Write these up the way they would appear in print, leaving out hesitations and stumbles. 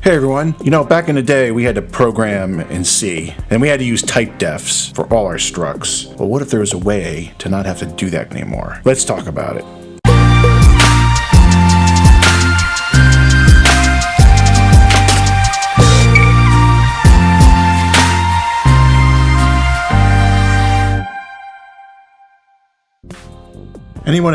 Hey everyone, back in the day we had to program in C, and we had to use typedefs for all our structs. Well, what if there was a way to not have to do that anymore? Let's talk about it.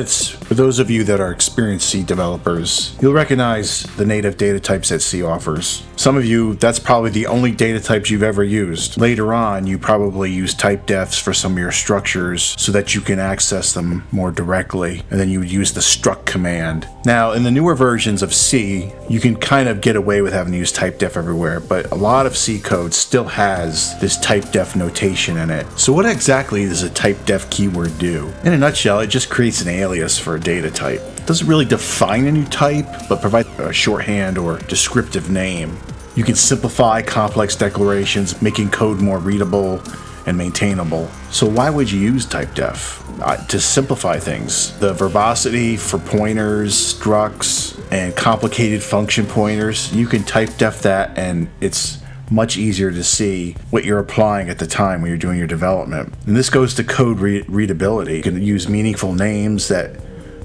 For those of you that are experienced C developers, you'll recognize the native data types that C offers. Some of you, that's probably the only data types you've ever used. Later on, you probably use typedefs for some of your structures so that you can access them more directly, and then you would use the struct command. Now, in the newer versions of C, you can kind of get away with having to use typedef everywhere, but a lot of C code still has this typedef notation in it. So what exactly does a typedef keyword do? In a nutshell, it just creates an alias for a data type. It doesn't really define a new type, but provide a shorthand or descriptive name. You can simplify complex declarations, making code more readable and maintainable. So why would you use typedef? To simplify things. The verbosity for pointers, structs, and complicated function pointers, you can typedef that and it's much easier to see what you're applying at the time when you're doing your development. And this goes to code readability. You can use meaningful names that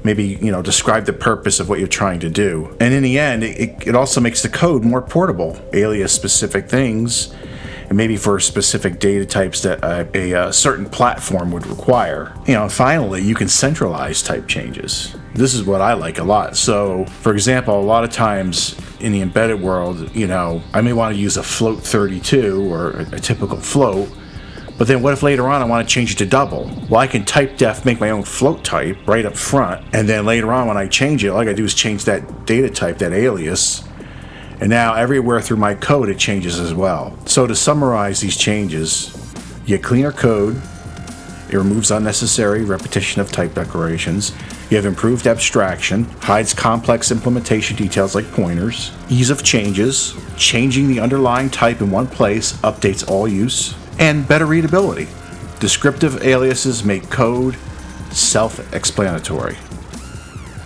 maybe, describe the purpose of what you're trying to do. And in the end, it also makes the code more portable. Alias specific things, and maybe for specific data types that a certain platform would require. Finally, you can centralize type changes. This is what I like a lot. So, for example, a lot of times in the embedded world, I may want to use a float 32 or a typical float, but then what if later on I want to change it to double? Well, I can typedef make my own float type right up front, and then later on when I change it, all I gotta do is change that data type, that alias, and now everywhere through my code it changes as well. So to summarize these changes, you get cleaner code, it removes unnecessary repetition of type declarations, you have improved abstraction, hides complex implementation details like pointers, ease of changes, changing the underlying type in one place updates all use, and better readability. Descriptive aliases make code self-explanatory.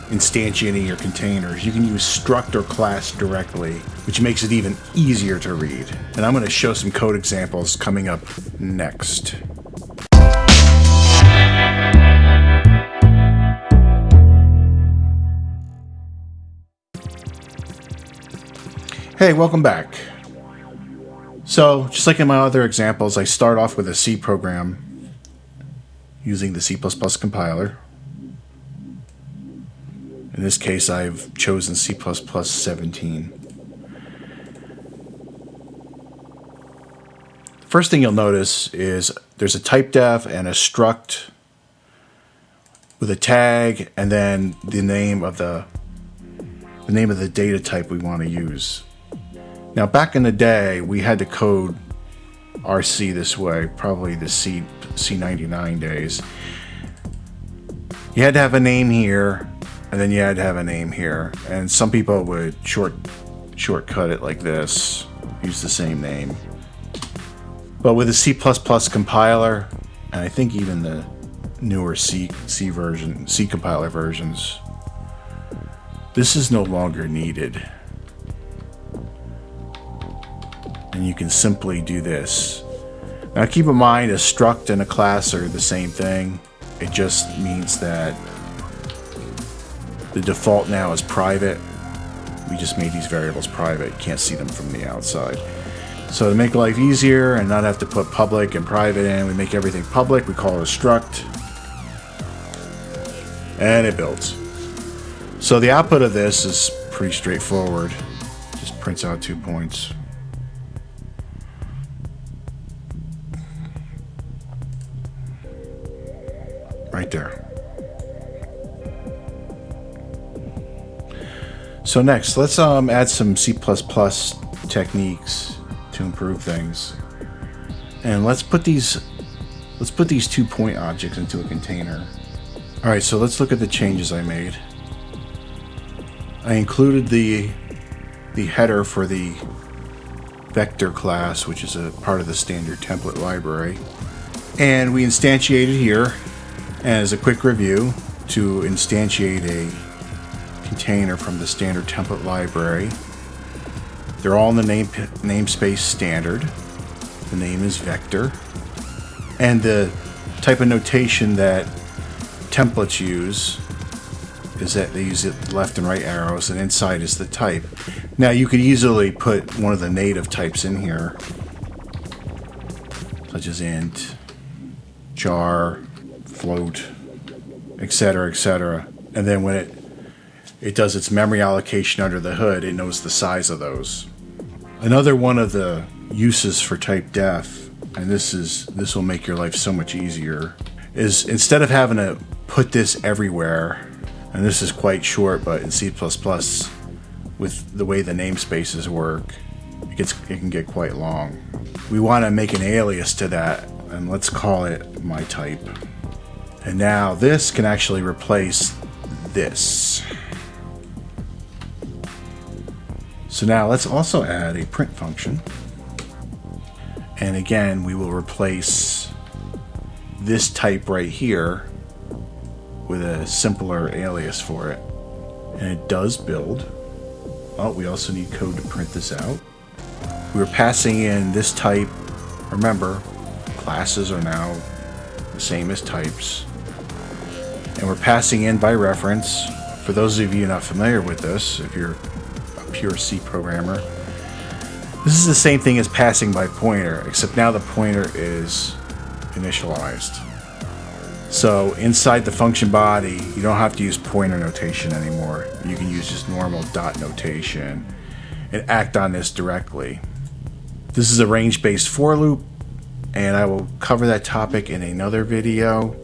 Instantiating your containers, you can use struct or class directly, which makes it even easier to read. And I'm going to show some code examples coming up next. Hey, welcome back. So, just like in my other examples, I start off with a C program using the C++ compiler. In this case, I've chosen C++ 17. The first thing you'll notice is there's a typedef and a struct with a tag and then the name of the data type we want to use. Now, back in the day, we had to code RC this way, probably the C99 days. You had to have a name here, and then you had to have a name here. And some people would shortcut it like this, use the same name. But with the C++ compiler, and I think even the newer C compiler versions, this is no longer needed. And you can simply do this. Now keep in mind, a struct and a class are the same thing. It just means that the default now is private. We just made these variables private. You can't see them from the outside. So to make life easier and not have to put public and private in, we make everything public. We call it a struct. And it builds. So the output of this is pretty straightforward. Just prints out 2 points. Right there. So next, let's add some C++ techniques to improve things, and let's put these 2 point objects into a container. All right, so let's look at the changes I made. I included the header for the vector class, which is a part of the standard template library, and we instantiated here. And as a quick review, to instantiate a container from the standard template library, They're all in the namespace standard. The name is vector. And the type of notation that templates use is that they use it left and right arrows, and inside is the type. Now you could easily put one of the native types in here, such as int, jar, float, etc., etc. And then when it does its memory allocation under the hood, it knows the size of those. Another one of the uses for typedef, and this will make your life so much easier, is instead of having to put this everywhere, and this is quite short, but in C++, with the way the namespaces work, it can get quite long. We want to make an alias to that, and let's call it my type. And now this can actually replace this. So now let's also add a print function. And again, we will replace this type right here with a simpler alias for it. And it does build. Oh, we also need code to print this out. We're passing in this type. Remember, classes are now the same as types. And we're passing in by reference. For those of you not familiar with this, if you're a pure C programmer, this is the same thing as passing by pointer, except now the pointer is initialized. So inside the function body, you don't have to use pointer notation anymore. You can use just normal dot notation and act on this directly. This is a range-based for loop, and I will cover that topic in another video.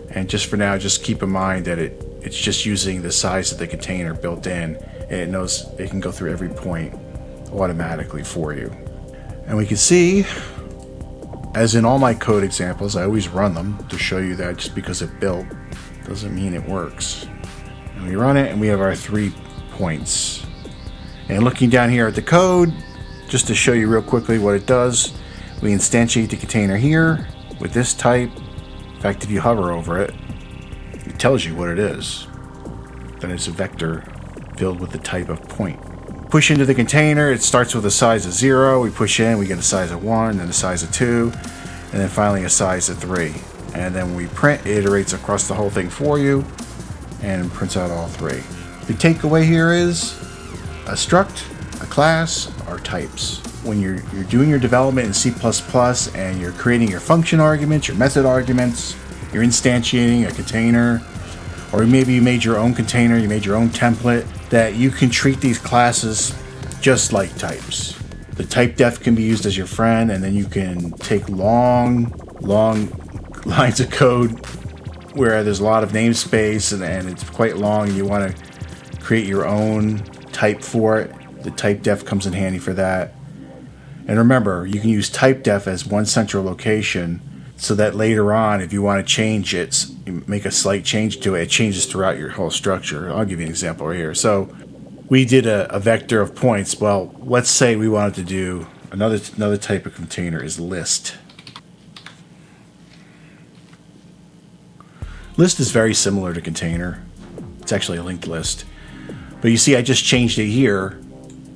And just for now, just keep in mind that it's just using the size of the container built in, and it knows it can go through every point automatically for you. And we can see, as in all my code examples, I always run them to show you that just because it built doesn't mean it works. And we run it and we have our 3 points. And looking down here at the code, just to show you real quickly what it does, we instantiate the container here with this type. In fact, if you hover over it, it tells you what it is. Then it's a vector filled with the type of point. Push into the container, it starts with a size of 0, we push in, we get a size of 1, then a size of 2, and then finally a size of 3. And then when we print, it iterates across the whole thing for you and prints out all 3. The takeaway here is a struct, a class, are types. When you're doing your development in C++ and you're creating your function arguments, your method arguments, you're instantiating a container, or maybe you made your own container, you made your own template, that you can treat these classes just like types. The typedef can be used as your friend, and then you can take long lines of code where there's a lot of namespace and it's quite long and you want to create your own type for it. The typedef comes in handy for that. And remember, you can use typedef as one central location so that later on, if you want to change it, make a slight change to it, it changes throughout your whole structure. I'll give you an example right here. So we did a vector of points. Well, let's say we wanted to do another type of container is list. List is very similar to container. It's actually a linked list. But you see, I just changed it here.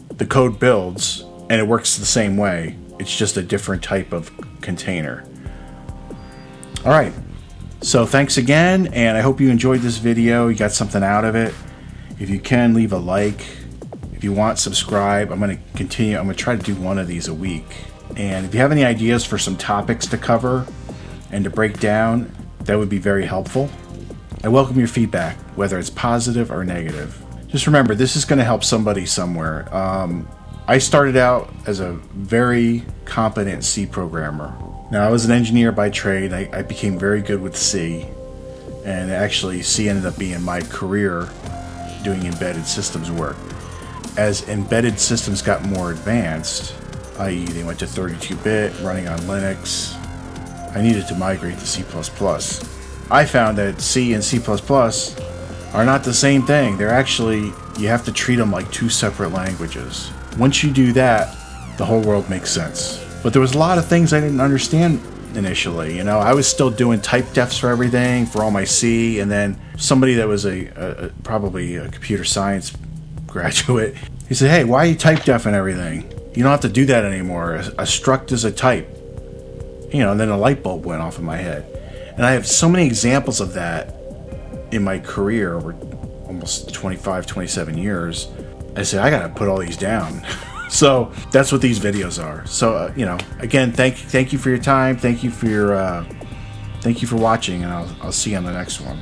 The code builds, and it works the same way. It's just a different type of container. All right, so thanks again, and I hope you enjoyed this video. You got something out of it. If you can, leave a like. If you want, subscribe. I'm going to continue. I'm going to try to do one of these a week. And if you have any ideas for some topics to cover and to break down, that would be very helpful. I welcome your feedback, whether it's positive or negative. Just remember, this is going to help somebody somewhere. I started out as a very competent C programmer. Now, I was an engineer by trade. I became very good with C, and actually C ended up being my career doing embedded systems work. As embedded systems got more advanced, i.e. they went to 32-bit, running on Linux, I needed to migrate to C++. I found that C and C++ are not the same thing. They're actually, you have to treat them like 2 separate languages. Once you do that, the whole world makes sense. But there was a lot of things I didn't understand initially. You know, I was still doing typedefs for everything, for all my C, and then somebody that was probably a computer science graduate, He said, hey, why are you type def and everything? You don't have to do that anymore. A struct is a type. You know, and then a light bulb went off in my head. And I have so many examples of that in my career over almost 25, 27 years. I said, I got to put all these down. So that's what these videos are. So, you know, again, thank you for your time. Thank you for watching, and I'll see you on the next one.